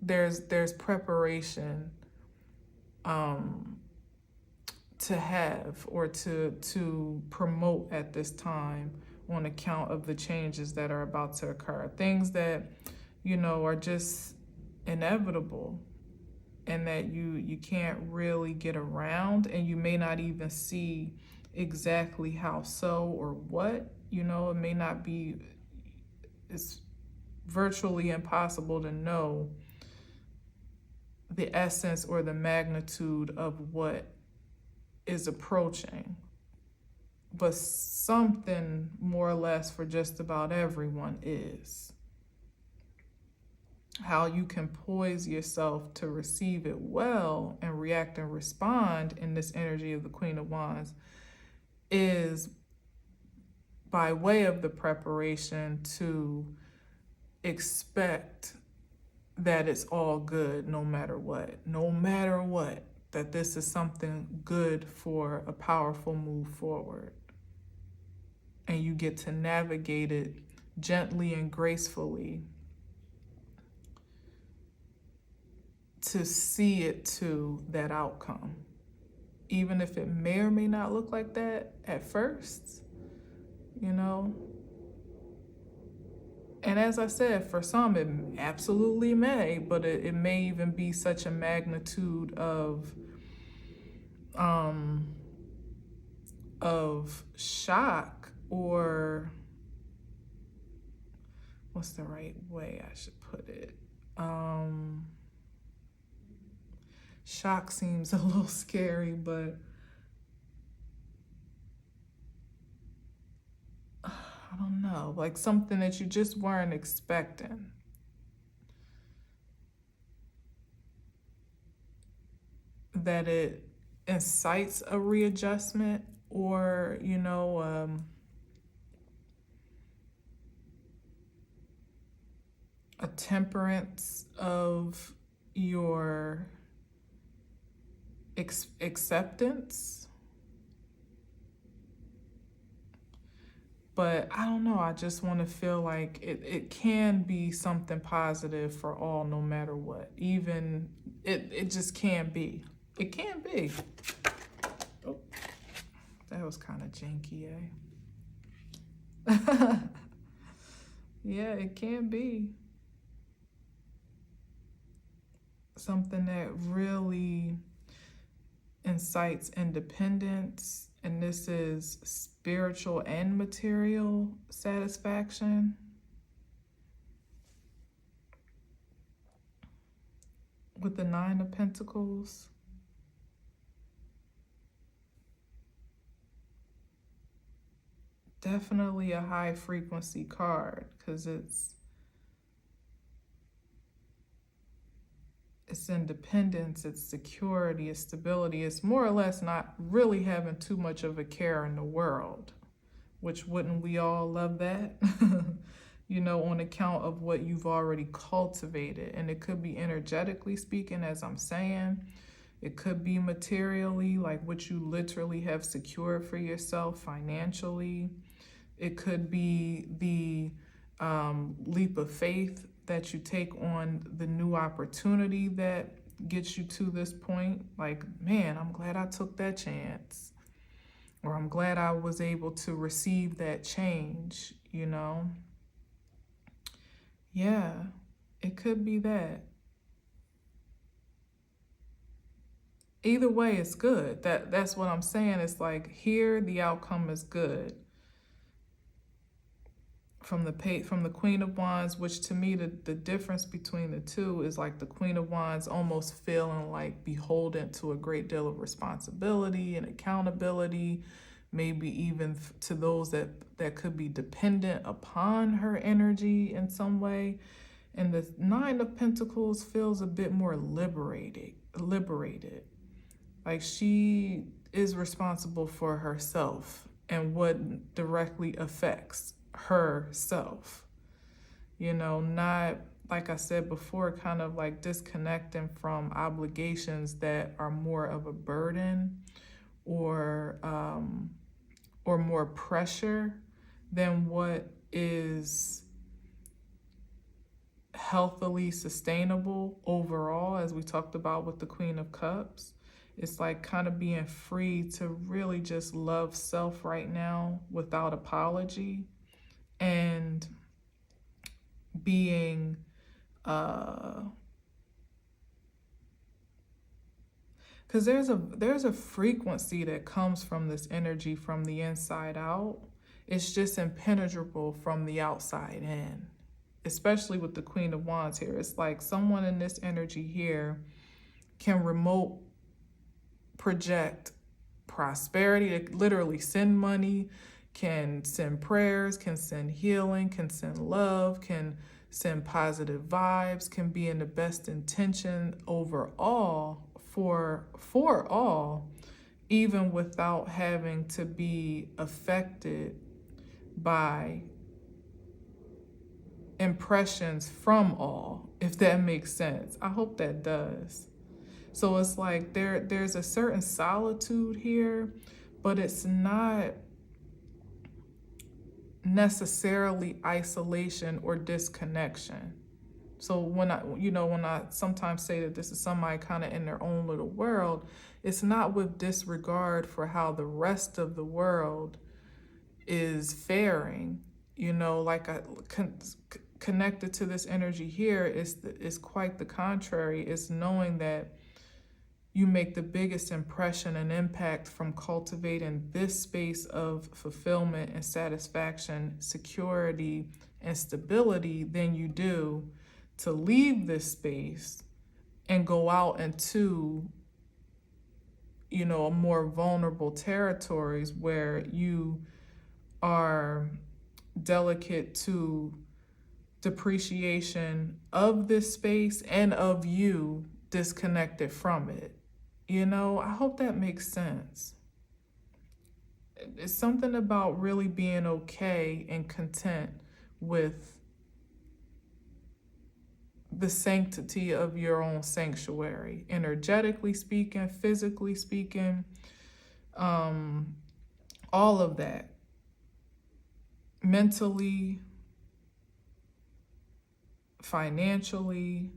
there's preparation to have or to promote at this time, on account of the changes that are about to occur. Things that, you know, are just inevitable, and that you can't really get around, and you may not even see exactly how so or what, you know. It may not be, it's virtually impossible to know the essence or the magnitude of what is approaching. but something more or less for just about everyone is. How you can poise yourself to receive it well and react and respond in this energy of the Queen of Wands is by way of the preparation to expect that it's all good no matter what, that this is something good for a powerful move forward. And you get to navigate it gently and gracefully to see it to that outcome. Even if it may or may not look like that at first, you know. And as I said, for some it absolutely may, but it may even be such a magnitude of shock, or what's the right way I should put it? Shock seems a little scary, but I don't know, like something that you just weren't expecting. That it incites a readjustment, or, you know, a temperance of your acceptance. But I don't know, I just want to feel like it can be something positive for all, no matter what. Even, it just can be. It can be. Oh, that was kind of janky, eh? Yeah, it can be something that really incites independence, and this is spiritual and material satisfaction. With the Nine of Pentacles. Definitely a high frequency card, because it's independence, it's security, it's stability. It's more or less not really having too much of a care in the world, which wouldn't we all love that? You know, on account of what you've already cultivated. And it could be energetically speaking, as I'm saying. It could be materially, like what you literally have secured for yourself financially. It could be the leap of faith that you take on the new opportunity that gets you to this point. Like, man, I'm glad I took that chance. Or I'm glad I was able to receive that change, you know? Yeah, it could be that. Either way, it's good. That's what I'm saying. It's like, here, the outcome is good. From the Queen of Wands, which to me, the difference between the two is like the Queen of Wands almost feeling like beholden to a great deal of responsibility and accountability, maybe even to those that could be dependent upon her energy in some way. And the Nine of Pentacles feels a bit more liberated. Like she is responsible for herself and what directly affects herself. You know, not, like I said before, kind of like disconnecting from obligations that are more of a burden or more pressure than what is healthily sustainable overall, as we talked about with the Queen of Cups. It's like kind of being free to really just love self right now without apology, and being because there's a frequency that comes from this energy from the inside out. It's just impenetrable from the outside in, especially with the Queen of Wands here. It's like someone in this energy here can remote project prosperity, it literally send money, can send prayers, can send healing, can send love, can send positive vibes, can be in the best intention overall for all, even without having to be affected by impressions from all, if that makes sense. I hope that does. So it's like there's a certain solitude here, but it's not necessarily isolation or disconnection. So when I sometimes say that this is somebody kind of in their own little world, it's not with disregard for how the rest of the world is faring. Like connected to this energy here is quite the contrary. It's knowing that you make the biggest impression and impact from cultivating this space of fulfillment and satisfaction, security and stability than you do to leave this space and go out into, more vulnerable territories where you are delicate to depreciation of this space and of you disconnected from it. I hope that makes sense. It's something about really being okay and content with the sanctity of your own sanctuary, energetically speaking, physically speaking, all of that, mentally, financially,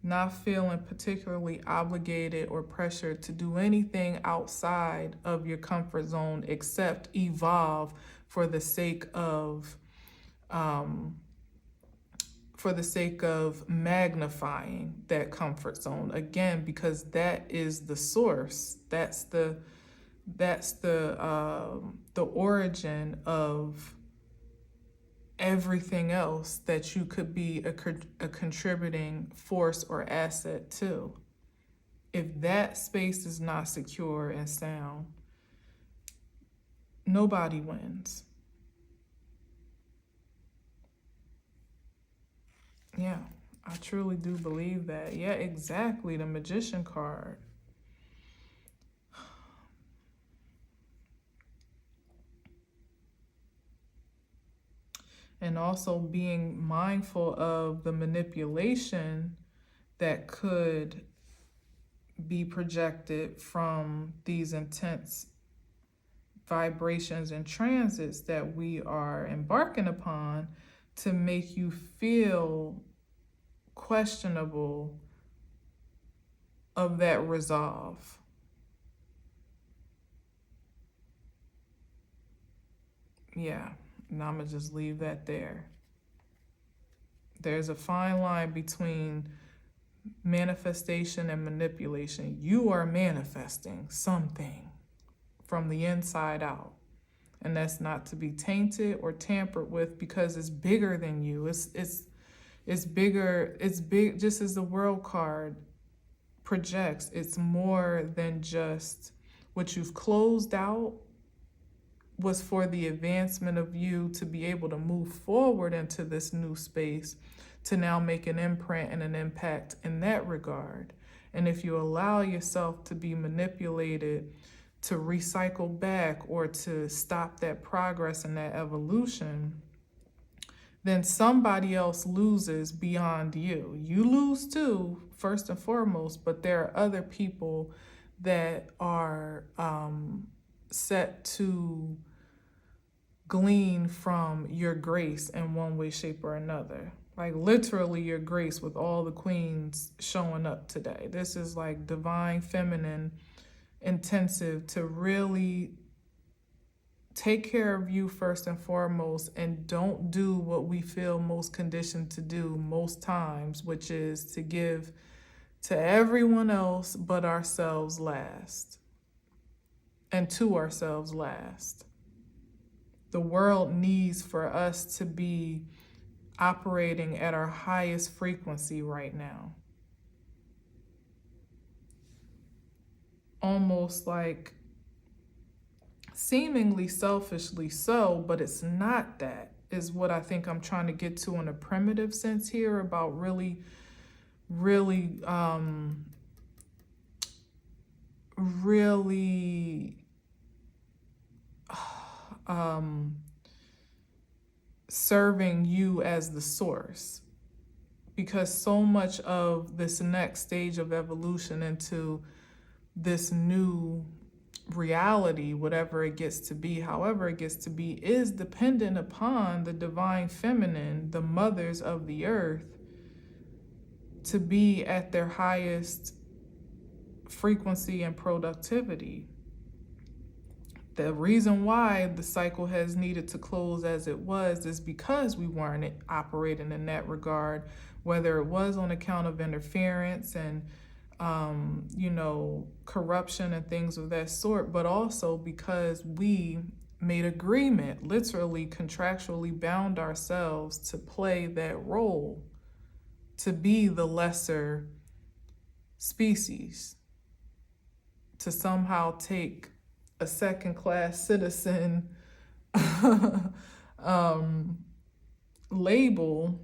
not feeling particularly obligated or pressured to do anything outside of your comfort zone except evolve for the sake of magnifying that comfort zone again, because that is the source. That's the origin of everything else that you could be a contributing force or asset to. If that space is not secure and sound, nobody wins. Yeah, I truly do believe that. Yeah, exactly. The Magician card. And also being mindful of the manipulation that could be projected from these intense vibrations and transits that we are embarking upon to make you feel questionable of that resolve. Yeah, and I'm gonna just leave that there. There's a fine line between manifestation and manipulation. You are manifesting something from the inside out, and that's not to be tainted or tampered with because it's bigger than you. It's bigger. It's big. Just as the World card projects, it's more than just what you've closed out was for the advancement of you to be able to move forward into this new space, to now make an imprint and an impact in that regard. And if you allow yourself to be manipulated to recycle back or to stop that progress and that evolution, then somebody else loses beyond you. You lose too, first and foremost, but there are other people that are set to glean from your grace in one way, shape, or another. Like literally your grace, with all the queens showing up today. This is like divine feminine intensive to really take care of you first and foremost, and don't do what we feel most conditioned to do most times, which is to give to everyone else but ourselves last, and to ourselves last. The world needs for us to be operating at our highest frequency right now. Almost like seemingly selfishly so, but it's not that, is what I think I'm trying to get to in a primitive sense here about really, really, really serving you as the source. Because so much of this next stage of evolution into this new reality, whatever it gets to be, however it gets to be, is dependent upon the divine feminine, the mothers of the earth, to be at their highest frequency and productivity. The reason why the cycle has needed to close as it was is because we weren't operating in that regard, whether it was on account of interference and corruption and things of that sort, but also because we made agreement, literally contractually bound ourselves to play that role, to be the lesser species, to somehow take a second-class citizen label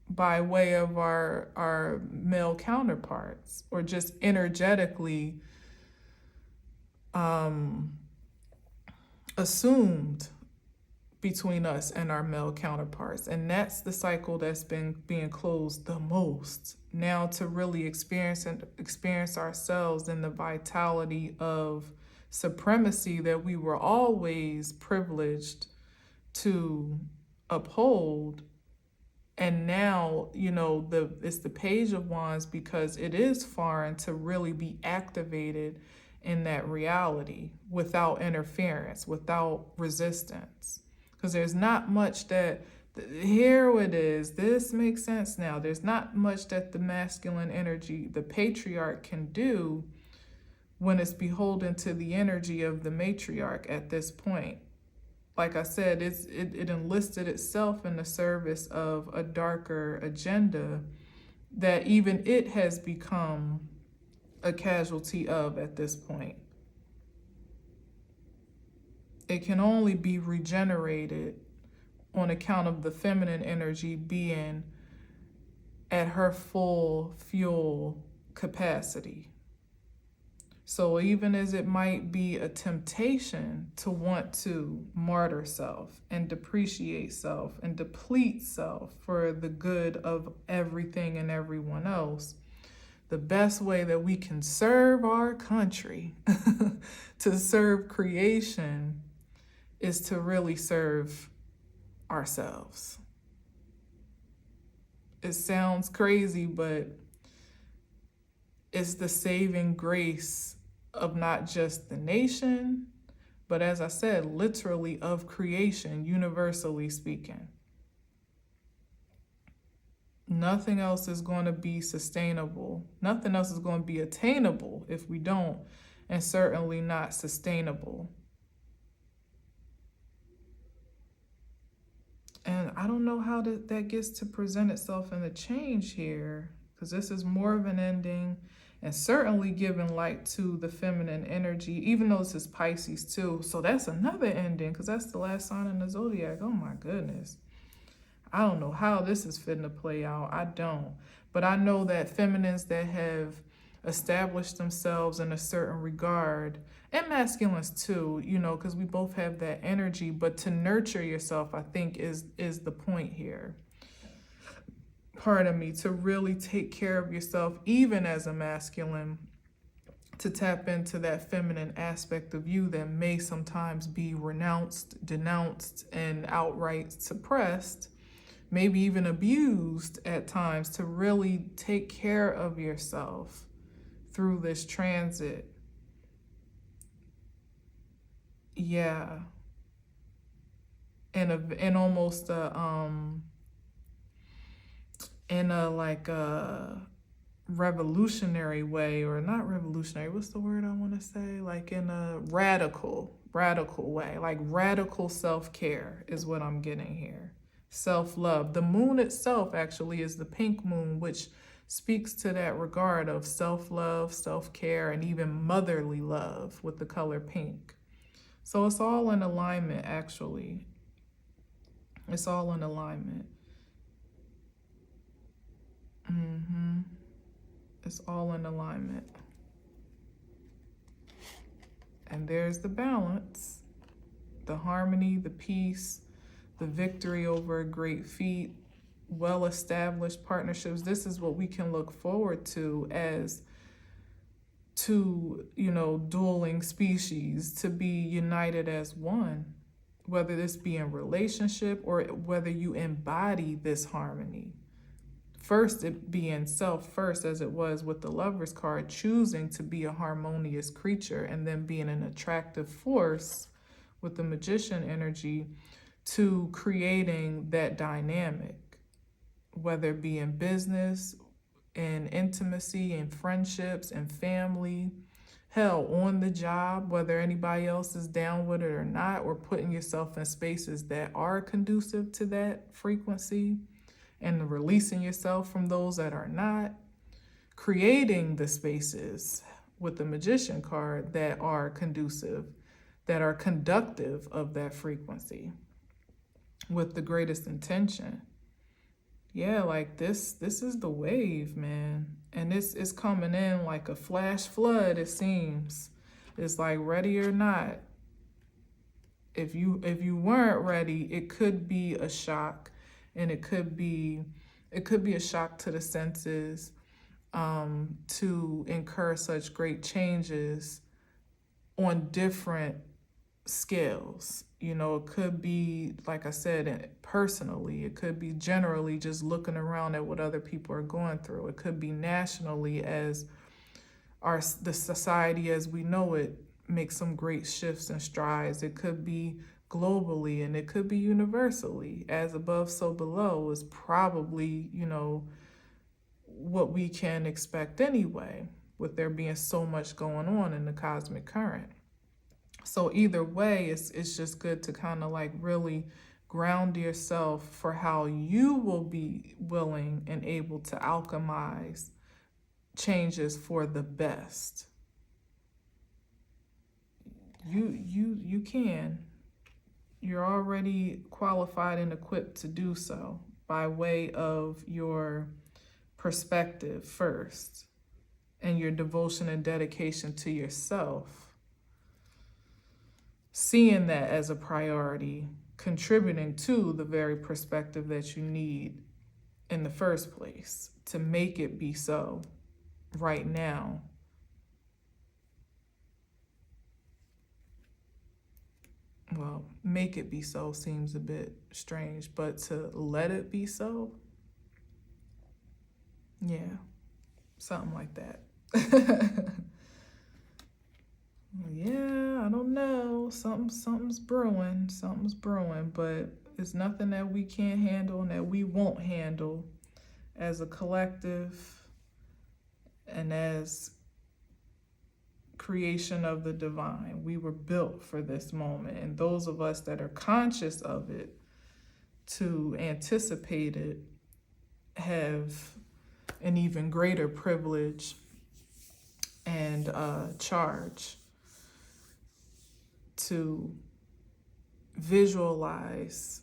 by way of our male counterparts, or just energetically assumed between us and our male counterparts. And that's the cycle that's been being closed the most. Now to really experience ourselves in the vitality of supremacy that we were always privileged to uphold. And now, it's the Page of Wands, because it is foreign to really be activated in that reality without interference, without resistance. Because there's not much that, here it is, this makes sense now. There's not much that the masculine energy, the patriarch, can do when it's beholden to the energy of the matriarch at this point. Like I said, it enlisted itself in the service of a darker agenda that even it has become a casualty of at this point. It can only be regenerated on account of the feminine energy being at her full fuel capacity. So even as it might be a temptation to want to martyr self and depreciate self and deplete self for the good of everything and everyone else, the best way that we can serve our country, to serve creation, is to really serve ourselves. It sounds crazy, but it's the saving grace of not just the nation, but as I said, literally of creation, universally speaking. Nothing else is going to be sustainable. Nothing else is going to be attainable if we don't, and certainly not sustainable. And I don't know how that gets to present itself in the change here, because this is more of an ending, and certainly giving light to the feminine energy, even though this is Pisces too. So that's another ending, because that's the last sign in the zodiac. Oh my goodness. I don't know how this is fitting to play out. I don't. But I know that feminines that have established themselves in a certain regard, and masculines too, because we both have that energy, but to nurture yourself, I think, is the point here. Pardon me, to really take care of yourself, even as a masculine, to tap into that feminine aspect of you that may sometimes be renounced, denounced, and outright suppressed, maybe even abused at times, to really take care of yourself through this transit. Yeah. And almost in a like a revolutionary way, or not revolutionary, what's the word I want to say? Like in a radical way, like radical self-care is what I'm getting here. Self-love. The moon itself actually is the pink moon, which speaks to that regard of self-love, self-care, and even motherly love with the color pink. So it's all in alignment, actually. It's all in alignment. It's all in alignment. And there's the balance, the harmony, the peace, the victory over a great feat, well-established partnerships. This is what we can look forward to as two, dueling species, to be united as one, whether this be in relationship or whether you embody this harmony. First, it being self first, as it was with the Lover's card, choosing to be a harmonious creature, and then being an attractive force with the Magician energy to creating that dynamic, whether it be in business, in intimacy, in friendships, and family, hell, on the job, whether anybody else is down with it or not, or putting yourself in spaces that are conducive to that frequency, and releasing yourself from those that are not, creating the spaces with the Magician card that are conducive, that are conductive of that frequency with the greatest intention. Yeah, like this is the wave, man. And it's coming in like a flash flood, it seems. It's like ready or not. If you weren't ready, it could be a shock, and it could be a shock to the senses, to incur such great changes on different scales. It could be, like I said, personally. It could be generally just looking around at what other people are going through. It could be nationally, as the society as we know it makes some great shifts and strides. It could be globally, and it could be universally. As above, so below is probably, what we can expect anyway, with there being so much going on in the cosmic current. So either way, it's just good to kind of like really ground yourself for how you will be willing and able to alchemize changes for the best. You can. You're already qualified and equipped to do so by way of your perspective first, and your devotion and dedication to yourself. Seeing that as a priority, contributing to the very perspective that you need in the first place to make it be so right now. Well, make it be so seems a bit strange, but to let it be so, yeah, something like that. Yeah, I don't know. Something's brewing. Something's brewing, but it's nothing that we can't handle and that we won't handle as a collective and as creation of the divine. We were built for this moment, and those of us that are conscious of it, to anticipate it, have an even greater privilege and charge to visualize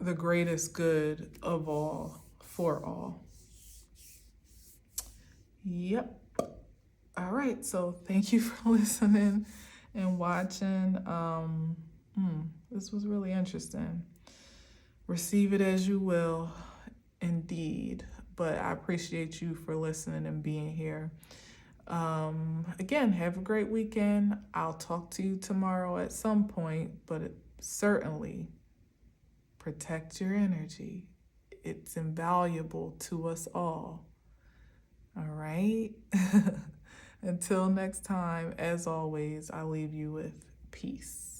the greatest good of all, for all. Yep. All right, so thank you for listening and watching. This was really interesting. Receive it as you will, indeed. But I appreciate you for listening and being here. Again, have a great weekend. I'll talk to you tomorrow at some point, but certainly protect your energy. It's invaluable to us all. All right? Until next time, as always, I leave you with peace.